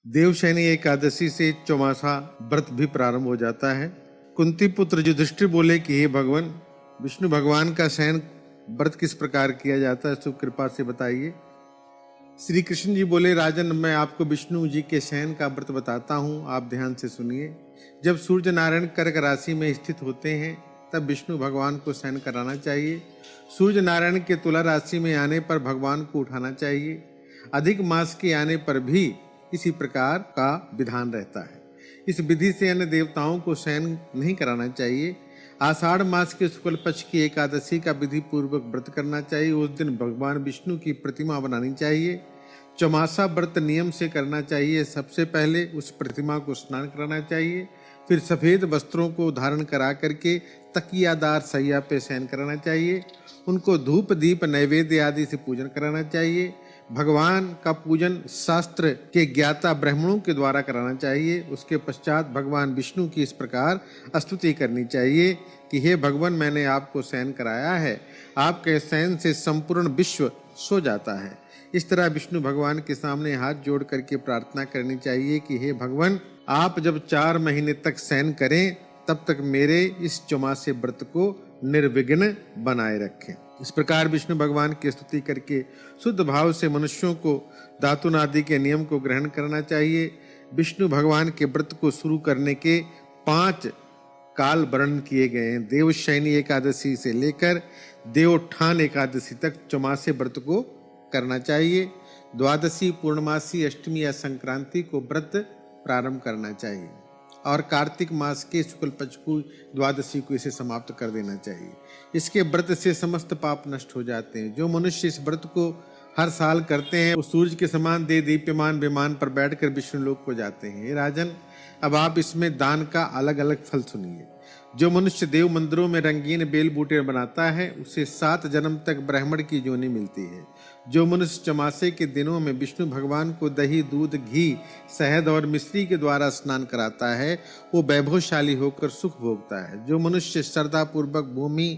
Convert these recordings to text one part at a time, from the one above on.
देवशयनी एकादशी से चौमासा व्रत भी प्रारंभ हो जाता है। कुंती पुत्र युधिष्ठिर बोले कि हे भगवान, विष्णु भगवान का शयन व्रत किस प्रकार किया जाता है, सुख कृपा से बताइए। श्री कृष्ण जी बोले, राजन, मैं आपको विष्णु जी के शयन का व्रत बताता हूँ, आप ध्यान से सुनिए। जब सूर्य नारायण कर्क राशि में स्थित होते हैं तब विष्णु भगवान को शयन कराना चाहिए। सूर्य नारायण के तुला राशि में आने पर भगवान को उठाना चाहिए। अधिक मास के आने पर भी इसी प्रकार का विधान रहता है। इस विधि से अन्य देवताओं को शयन नहीं कराना चाहिए। आषाढ़ मास के शुक्ल पक्ष की एकादशी का विधि पूर्वक व्रत करना चाहिए। उस दिन भगवान विष्णु की प्रतिमा बनानी चाहिए। चौमासा व्रत नियम से करना चाहिए। सबसे पहले उस प्रतिमा को स्नान कराना चाहिए, फिर सफेद वस्त्रों को धारण करा करके तकियादार सैया पे शयन कराना चाहिए। उनको धूप दीप नैवेद्य आदि से पूजन कराना चाहिए। भगवान का पूजन शास्त्र के ज्ञाता ब्राह्मणों के द्वारा कराना चाहिए। उसके पश्चात भगवान विष्णु की इस प्रकार स्तुति करनी चाहिए कि हे भगवान, मैंने आपको शयन कराया है, आपके शयन से संपूर्ण विश्व सो जाता है। इस तरह विष्णु भगवान के सामने हाथ जोड़ करके प्रार्थना करनी चाहिए कि हे भगवान, आप जब 4 महीने तक शयन करें तब तक मेरे इस चौमासे व्रत को निर्विघ्न बनाए रखें। इस प्रकार विष्णु भगवान की स्तुति करके शुद्ध भाव से मनुष्यों को दातुन आदि के नियम को ग्रहण करना चाहिए। विष्णु भगवान के व्रत को शुरू करने के 5 काल वर्णन किए गए हैं। देवशयनी एकादशी से लेकर देवोत्थान एकादशी तक चौमासे व्रत को करना चाहिए। द्वादशी, पूर्णमासी, अष्टमी या संक्रांति को व्रत प्रारंभ करना चाहिए और कार्तिक मास के शुक्ल पक्ष को द्वादशी को इसे समाप्त कर देना चाहिए। इसके व्रत से समस्त पाप नष्ट हो जाते हैं। जो मनुष्य इस व्रत को हर साल करते हैं वो सूर्य के समान दे दीप्यमान विमान पर बैठकर विष्णु लोक को जाते हैं। हे राजन, अब आप इसमें दान का अलग अलग फल सुनिए। जो मनुष्य देव मंदिरों में रंगीन बेल बूटे बनाता है उसे 7 जन्म तक ब्राह्मण की योनि मिलती है। जो मनुष्य चौमासे के दिनों में विष्णु भगवान को दही, दूध, घी, शहद और मिश्री के द्वारा स्नान कराता है वो वैभवशाली होकर सुख भोगता है। जो मनुष्य श्रद्धा पूर्वक भूमि,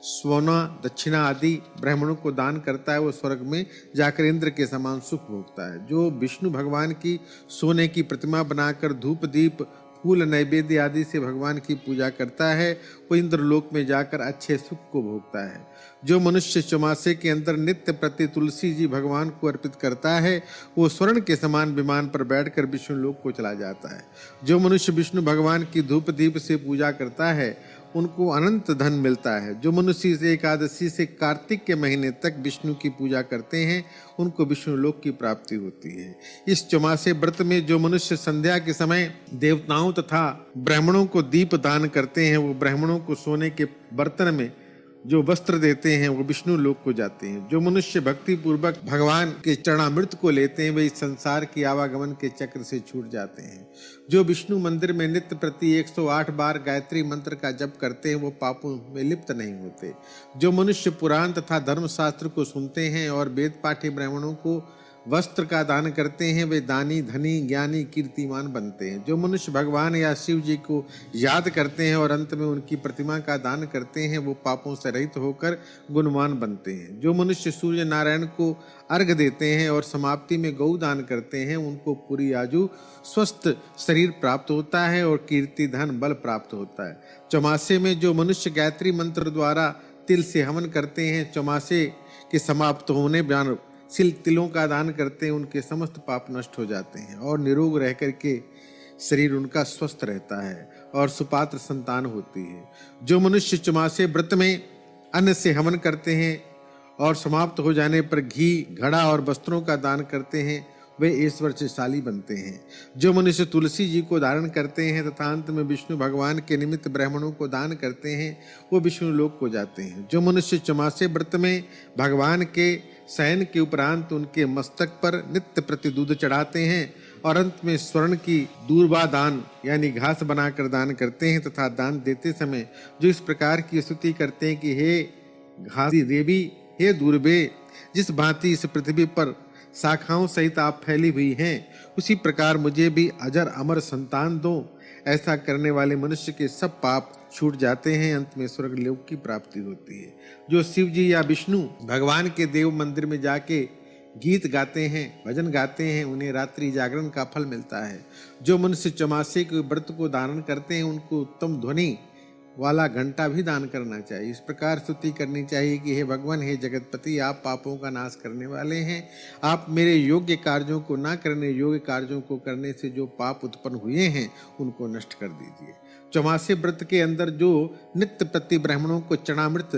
सोना, दक्षिणा आदि ब्राह्मणों को दान करता है वो स्वर्ग में जाकर इंद्र के समान सुख भोगता है। जो विष्णु भगवान की सोने की प्रतिमा बनाकर धूप दीप फूल नैवेद्य आदि से भगवान की पूजा करता है वो इंद्रलोक में जाकर अच्छे सुख को भोगता है। जो मनुष्य चौमासे के अंदर नित्य प्रति तुलसी जी भगवान को अर्पित करता है वो स्वर्ण के समान विमान पर बैठकर विष्णु लोक को चला जाता है। जो मनुष्य विष्णु भगवान की धूप दीप से पूजा करता है उनको अनंत धन मिलता है। जो मनुष्य इस एकादशी से कार्तिक के महीने तक विष्णु की पूजा करते हैं उनको विष्णु लोक की प्राप्ति होती है। इस चौमासे व्रत में जो मनुष्य संध्या के समय देवताओं तथा ब्राह्मणों को दीप दान करते हैं वो ब्राह्मणों को सोने के बर्तन में जो वस्त्र देते हैं वो विष्णु लोक को जाते हैं। जो मनुष्य भक्ति पूर्वक भगवान के चरणामृत को लेते हैं वे इस संसार की आवागमन के चक्र से छूट जाते हैं। जो विष्णु मंदिर में नित्य प्रति 108 बार गायत्री मंत्र का जप करते हैं वो पापों में लिप्त नहीं होते। जो मनुष्य पुराण तथा धर्मशास्त्र को सुनते हैं और वेद पाठी ब्राह्मणों को वस्त्र का दान करते हैं वे दानी, धनी, ज्ञानी, कीर्तिमान बनते हैं। जो मनुष्य भगवान या शिव जी को याद करते हैं और अंत में उनकी प्रतिमा का दान करते हैं वो पापों से रहित होकर गुणवान बनते हैं। जो मनुष्य सूर्य नारायण को अर्घ देते हैं और समाप्ति में गौ दान करते हैं उनको पूरी आयु, स्वस्थ शरीर प्राप्त होता है और कीर्ति, धन, बल प्राप्त होता है। चौमासे में जो मनुष्य गायत्री मंत्र द्वारा तिल से हवन करते हैं चौमासे के समाप्त होने पर तिलों का दान करते हैं उनके समस्त पाप नष्ट हो जाते हैं और निरोग रह करके शरीर उनका स्वस्थ रहता है और सुपात्र संतान होती है। जो मनुष्य चौमासे व्रत में अन्न से हवन करते हैं और समाप्त हो जाने पर घी, घड़ा और वस्त्रों का दान करते हैं वे ऐश्वर्यशाली बनते हैं। जो मनुष्य तुलसी जी को धारण करते हैं तथा अंत में विष्णु भगवान के निमित्त ब्राह्मणों को दान करते हैं वो विष्णु लोक को जाते हैं। जो मनुष्य चौमासे व्रत में भगवान के शयन के उपरांत उनके मस्तक पर नित्य प्रति दूध चढ़ाते हैं और अंत में स्वर्ण की दूर्वा दान यानी घास बनाकर दान करते हैं तथा दान देते समय जो इस प्रकार की स्तुति करते हैं कि हे घासी देवी, हे दूर्बे, जिस भांति इस पृथ्वी पर शाखाओं सहित आप फैली हुई हैं उसी प्रकार मुझे भी अजर अमर संतान दो। ऐसा करने वाले मनुष्य के सब पाप छूट जाते हैं, अंत में स्वर्ग लोक की प्राप्ति होती है। जो शिव जी या विष्णु भगवान के देव मंदिर में जाके गीत गाते हैं, भजन गाते हैं, उन्हें रात्रि जागरण का फल मिलता है। जो मनुष्य चौमासे के व्रत को धारण करते हैं उनको उत्तम ध्वनि वाला घंटा भी दान करना चाहिए। इस प्रकार स्तुति करनी चाहिए कि हे भगवान, हे जगतपति, आप पापों का नाश करने वाले हैं। आप मेरे योग्य कार्यों को ना करने योग्य कार्यों को करने से जो पाप उत्पन्न हुए हैं उनको नष्ट कर दीजिए। चौमासे व्रत के अंदर जो नित्य प्रति ब्राह्मणों को चरणामृत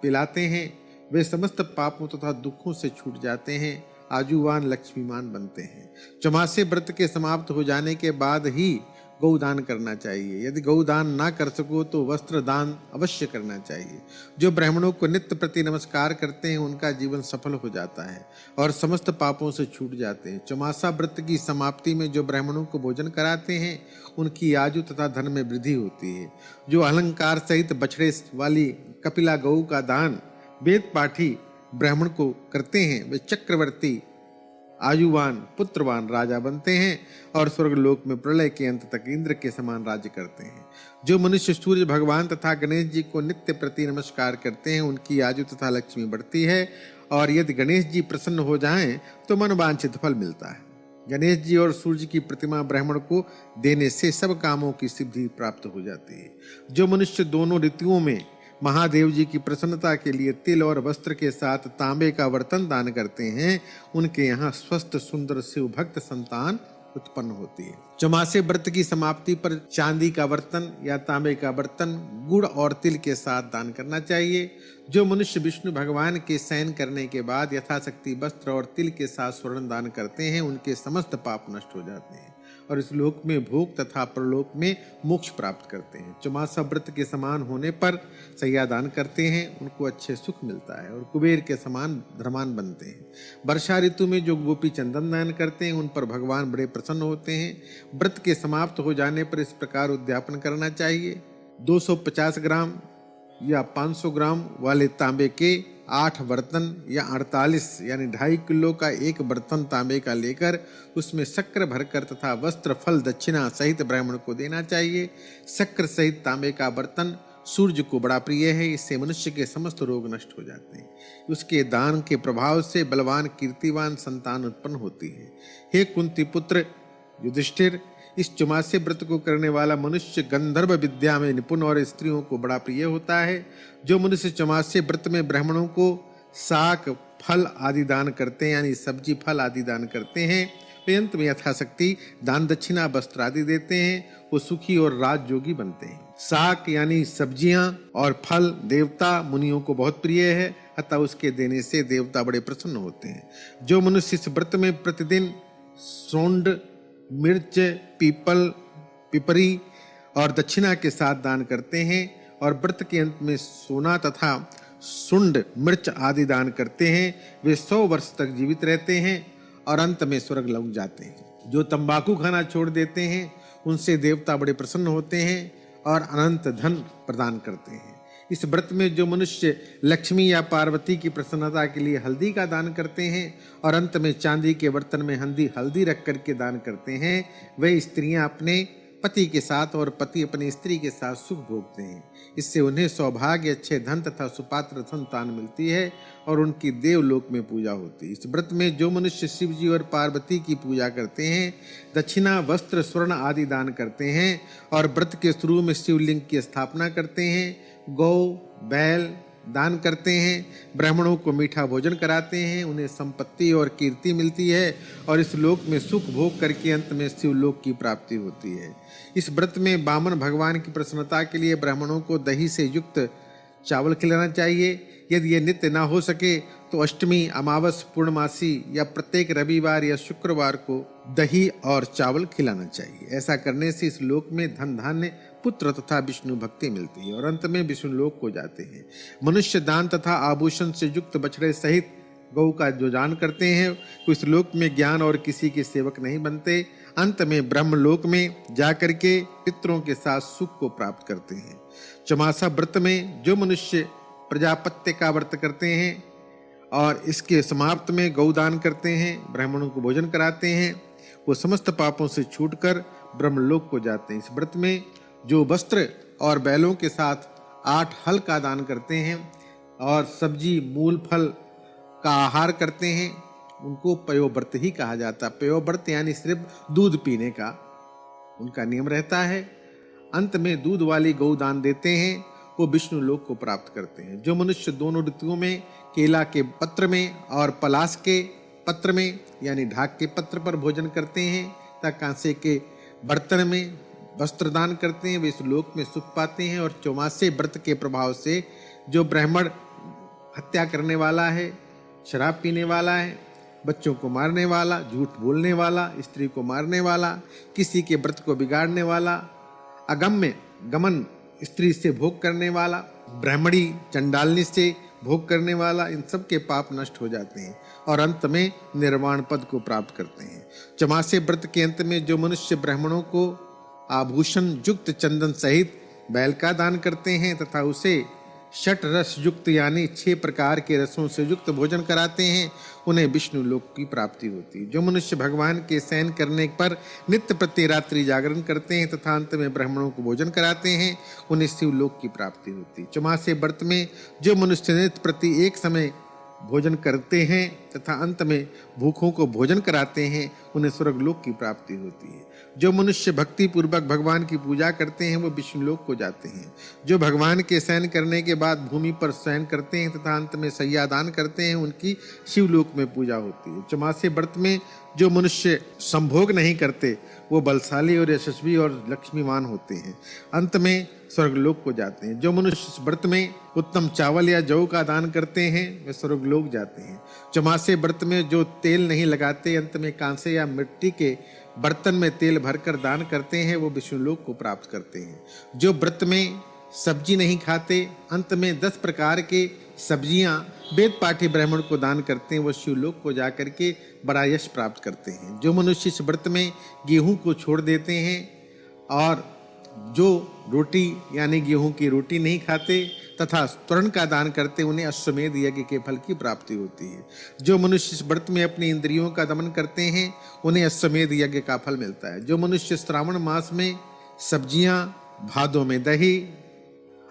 पिलाते हैं वे समस्त पापों तथा दुखों से छूट जाते हैं, आजुवान लक्ष्मीमान बनते हैं। चौमासे व्रत के समाप्त हो जाने के बाद ही गौदान करना चाहिए। यदि गौदान ना कर सको तो वस्त्र दान अवश्य करना चाहिए। जो ब्राह्मणों को नित्य प्रति नमस्कार करते हैं उनका जीवन सफल हो जाता है और समस्त पापों से छूट जाते हैं। चौमासा व्रत की समाप्ति में जो ब्राह्मणों को भोजन कराते हैं उनकी आयु तथा धन में वृद्धि होती है। जो अलंकार सहित बछड़े वाली कपिला गौ का दान वेद पाठी ब्राह्मण को करते हैं वे चक्रवर्ती आयुवान पुत्रवान राजा बनते हैं और स्वर्गलोक में प्रलय के अंत तक इंद्र के समान राज्य करते हैं। जो मनुष्य सूर्य भगवान तथा गणेश जी को नित्य प्रति नमस्कार करते हैं उनकी आयु तथा लक्ष्मी बढ़ती है और यदि गणेश जी प्रसन्न हो जाएं तो मनवांछित फल मिलता है। गणेश जी और सूर्य की प्रतिमा ब्राह्मण को देने से सब कामों की सिद्धि प्राप्त हो जाती है। जो मनुष्य दोनों ऋतुओं में महादेव जी की प्रसन्नता के लिए तिल और वस्त्र के साथ तांबे का बर्तन दान करते हैं उनके यहाँ स्वस्थ सुंदर शिव भक्त संतान उत्पन्न होती है। चौमासे व्रत की समाप्ति पर चांदी का बर्तन या तांबे का बर्तन गुड़ और तिल के साथ दान करना चाहिए। जो मनुष्य विष्णु भगवान के शयन करने के बाद यथाशक्ति वस्त्र और तिल के साथ स्वर्ण दान करते हैं उनके समस्त पाप नष्ट हो जाते हैं और इस लोक में भोग तथा परलोक में मोक्ष प्राप्त करते हैं। चौमासा व्रत के समान होने पर सैया दान करते हैं उनको अच्छे सुख मिलता है और कुबेर के समान धर्मान बनते हैं। वर्षा ऋतु में जो गोपी चंदन दान करते हैं उन पर भगवान बड़े प्रसन्न होते हैं। व्रत के समाप्त हो जाने पर इस प्रकार उद्यापन करना चाहिए। 250 ग्राम या 500 ग्राम वाले तांबे के 8 बर्तन या 48 यानी 2.5 किलो का एक बर्तन तांबे का लेकर उसमें शक्कर भरकर तथा वस्त्र फल दक्षिणा सहित ब्राह्मण को देना चाहिए। शक्कर सहित तांबे का बर्तन सूर्य को बड़ा प्रिय है, इससे मनुष्य के समस्त रोग नष्ट हो जाते हैं। उसके दान के प्रभाव से बलवान कीर्तिवान संतान उत्पन्न होती है। हे कुंती पुत्र युधिष्ठिर, इस चौमासे व्रत को करने वाला मनुष्य गंधर्व विद्या में निपुण और स्त्रियों को बड़ा प्रिय होता है। जो मनुष्य चौमासे व्रत में ब्राह्मणों को शाक फल आदि दान करते हैं यानी सब्जी फल आदि दान करते हैं वे अंत में यथाशक्ति दान दक्षिणा वस्त्र आदि देते हैं वो सुखी और राजयोगी बनते हैं। शाक यानी सब्जियां और फल देवता मुनियों को बहुत प्रिय है, अतः उसके देने से देवता बड़े प्रसन्न होते हैं। जो मनुष्य इस व्रत में प्रतिदिन सोंड मिर्च पीपल पिपरी और दक्षिणा के साथ दान करते हैं और व्रत के अंत में सोना तथा सुंड मिर्च आदि दान करते हैं वे 100 वर्ष तक जीवित रहते हैं और अंत में स्वर्ग लौट जाते हैं। जो तंबाकू खाना छोड़ देते हैं उनसे देवता बड़े प्रसन्न होते हैं और अनंत धन प्रदान करते हैं। इस व्रत में जो मनुष्य लक्ष्मी या पार्वती की प्रसन्नता के लिए हल्दी का दान करते हैं और अंत में चांदी के बर्तन में हल्दी रख करके दान करते हैं वे स्त्रियां अपने पति के साथ और पति अपनी स्त्री के साथ सुख भोगते हैं। इससे उन्हें सौभाग्य अच्छे धन तथा सुपात्र संतान मिलती है और उनकी देवलोक में पूजा होती है। इस व्रत में जो मनुष्य शिव जी और पार्वती की पूजा करते हैं दक्षिणा वस्त्र स्वर्ण आदि दान करते हैं और व्रत के शुरू में शिवलिंग की स्थापना करते हैं गौ बैल दान करते हैं ब्राह्मणों को मीठा भोजन कराते हैं उन्हें संपत्ति और कीर्ति मिलती है और इस लोक में सुख भोग करके अंत में शिवलोक की प्राप्ति होती है। इस व्रत में वामन भगवान की प्रसन्नता के लिए ब्राह्मणों को दही से युक्त चावल खिलाना चाहिए। यदि ये नित्य ना हो सके तो अष्टमी अमावस पूर्णमासी या प्रत्येक रविवार या शुक्रवार को दही और चावल खिलाना चाहिए। ऐसा करने से इस लोक में धन धान्य पुत्र तथा विष्णु भक्ति मिलती है और अंत में विष्णु लोक को जाते हैं। मनुष्य दान तथा आभूषण से युक्त बछड़े सहित गौ का जो दान करते हैं तो इस लोक में ज्ञान और किसी के सेवक नहीं बनते, अंत में ब्रह्म लोक में जाकर के पितरों के साथ सुख को प्राप्त करते हैं। चौमासा व्रत में जो मनुष्य प्रजापत्य का व्रत करते हैं और इसके समाप्त में गौदान करते हैं ब्राह्मणों को भोजन कराते हैं वो समस्त पापों से छूटकर ब्रह्मलोक को जाते हैं। इस व्रत में जो वस्त्र और बैलों के साथ 8 हल का दान करते हैं और सब्जी मूल फल का आहार करते हैं उनको पयोव्रत ही कहा जाता है। पयोव्रत यानी सिर्फ दूध पीने का उनका नियम रहता है। अंत में दूध वाली गौ दान देते हैं, वो विष्णु लोक को प्राप्त करते हैं। जो मनुष्य दोनों ऋतुओं में केला के पत्र में और पलाश के पत्र में यानी ढाक के पत्र पर भोजन करते हैं तथा कांसे के बर्तन में वस्त्र दान करते हैं, वे इस लोक में सुख पाते हैं। और चौमासे व्रत के प्रभाव से जो ब्राह्मण हत्या करने वाला है, शराब पीने वाला है, बच्चों को मारने वाला, झूठ बोलने वाला, स्त्री को मारने वाला, किसी के व्रत को बिगाड़ने वाला, अगम्य गमन स्त्री से भोग करने वाला, ब्राह्मणी चंडालनी से भोग करने वाला, इन सब के पाप नष्ट हो जाते हैं और अंत में निर्वाण पद को प्राप्त करते हैं। चौमासे व्रत के अंत में जो मनुष्य ब्राह्मणों को आभूषण युक्त चंदन सहित बैल का दान करते हैं तथा उसे षट रस युक्त यानी 6 प्रकार के रसों से युक्त भोजन कराते हैं, उन्हें विष्णु लोक की प्राप्ति होती है। जो मनुष्य भगवान के शयन करने पर नित्य प्रति रात्रि जागरण करते हैं तथा अंत में ब्राह्मणों को भोजन कराते हैं, उन्हें शिव लोक की प्राप्ति होती है। चौमासे व्रत में जो मनुष्य नित्य प्रति एक समय भोजन करते हैं तथा अंत में भूखों को भोजन कराते हैं, उन्हें स्वर्ग लोक की प्राप्ति होती है। जो मनुष्य भक्ति पूर्वक भगवान की पूजा करते हैं वो विष्णु लोक को जाते हैं। जो भगवान के शयन करने के बाद भूमि पर शयन करते हैं तथा अंत में शय्या दान करते हैं, उनकी शिवलोक में पूजा होती है। चौमासे व्रत में जो मनुष्य संभोग नहीं करते वो बलशाली और यशस्वी और लक्ष्मीवान होते हैं, अंत में स्वर्गलोक को जाते हैं। जो मनुष्य इस व्रत में उत्तम चावल या जौ का दान करते हैं वे स्वर्गलोक जाते हैं। चौमासे व्रत में जो तेल नहीं लगाते, अंत में कांसे या मिट्टी के बर्तन में तेल भरकर दान करते हैं, वो विष्णुलोक को प्राप्त करते हैं। जो व्रत में सब्जी नहीं खाते, अंत में 10 प्रकार के सब्जियां वेद पाठी ब्राह्मण को दान करते हैं, वो शिवलोक को जाकर के बड़ा यश प्राप्त करते हैं। जो मनुष्य इस व्रत में गेहूं को छोड़ देते हैं और जो रोटी यानी गेहूं की रोटी नहीं खाते तथा स्वर्ण का दान करते, उन्हें अश्वमेध यज्ञ के फल की प्राप्ति होती है। जो मनुष्य इस व्रत में अपनी इंद्रियों का दमन करते हैं, उन्हें अश्वमेध यज्ञ का फल मिलता है। जो मनुष्य श्रावण मास में सब्जियां, भादों में दही,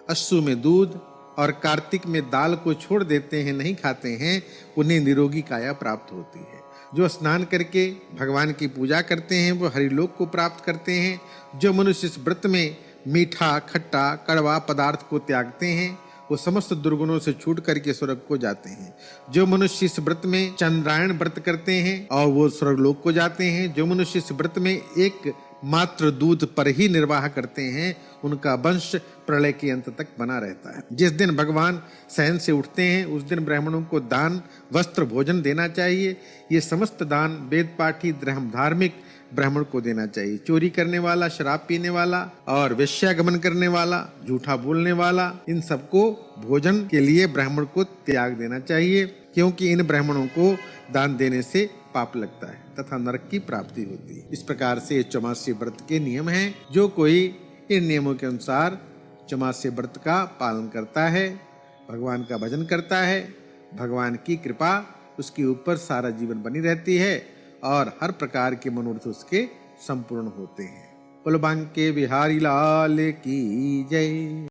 अश्सु में दूध और कार्तिक में दाल को छोड़ देते हैं, नहीं खाते हैं, उन्हें निरोगी काया प्राप्त होती है। जो स्नान करके भगवान की पूजा करते हैं वो हरिलोक को प्राप्त करते हैं। जो मनुष्य इस व्रत में मीठा, खट्टा, कड़वा पदार्थ को त्यागते हैं, वो समस्त दुर्गुणों से छूट करके स्वर्ग को जाते हैं। जो मनुष्य इस व्रत में चंद्रायण व्रत करते हैं और वो स्वर्गलोक को जाते हैं। जो मनुष्य इस व्रत में एक मात्र दूध पर ही निर्वाह करते हैं, उनका वंश प्रलय के अंत तक बना रहता है। जिस दिन भगवान शयन से उठते हैं उस दिन ब्राह्मणों को दान, वस्त्र, भोजन देना चाहिए। ये समस्त दान वेद पाठी धार्मिक ब्राह्मण को देना चाहिए। चोरी करने वाला, शराब पीने वाला और वेश्यागमन करने वाला, झूठा बोलने वाला, इन सबको भोजन के लिए ब्राह्मण को त्याग देना चाहिए, क्योंकि इन ब्राह्मणों को दान देने से पाप लगता है तथा नरक की प्राप्ति होती है। इस प्रकार से चौमासे व्रत के नियम हैं। जो कोई इन नियमों के अनुसार चौमासे व्रत का पालन करता है, भगवान का भजन करता है, भगवान की कृपा उसके ऊपर सारा जीवन बनी रहती है और हर प्रकार के मनोरथ उसके संपूर्ण होते हैं। कुलबांके बिहारी लाल की जय।